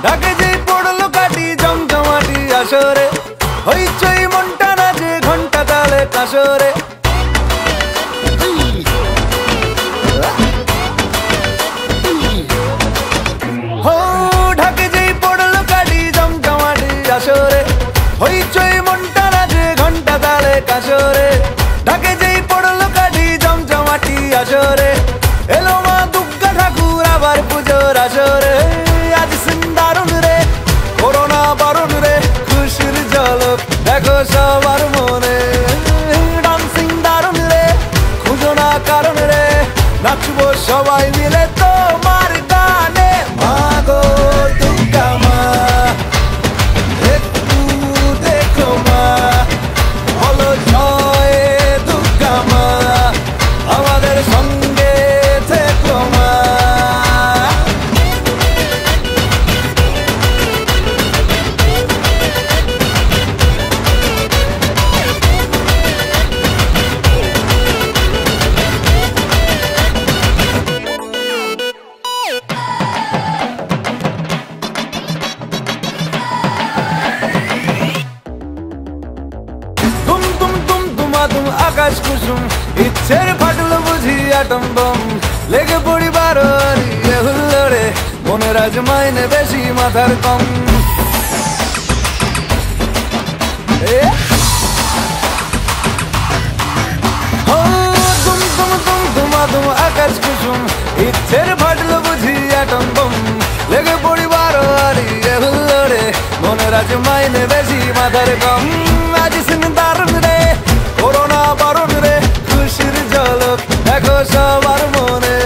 ঢাকে যেই পড়লো কাটি জমজমাটি আসরে, হইচই মনটা নাচে ঘন্টা তালে কাসরে। ঢাকে যেই পড়লো কাটি জমজমাটি আসরে, হইচই মনটা নাচে ঘন্টা তালে কাসরে। ঢাকে যেই পড়লো কাটি জমজমাটি আসরে, এলো মা দুর্গা ঠাকুর আবার পুজোর আসরে। আজ সিন্দারুন রে করোনা বারণ রে, খুশির ঝলক দেখো সবার মনে। ডান্সিং দারুন রে খুঁজো না কারণ রে, নাচবো সবাই মিলে তোমার গানে। মা গো দুর্গা মা একটু দেখো মা, বলো জয় দুর্গা মা, আমাদের সঙ্গে থেকো মা। তুম আকাশ কুসুম ইচ্ছের ফাটল বুঝি আটম বম, লেগে পড়ি বারোয়ারি হুল্লোড়ে, মনের আজ মাইনে বেশি মাথার কম। তুম আকাশ কুসুম ইচ্ছের ফাটল বুঝি আটম বম, লেগে পড়ি বারোয়ারি হুল্লোড়ে, মনের আজ মাইনে বেশি মাথার কম। আজ সিন্দারুন রে করোনা বারণ রে, খুশির ঝলক দেখো সবার মনে।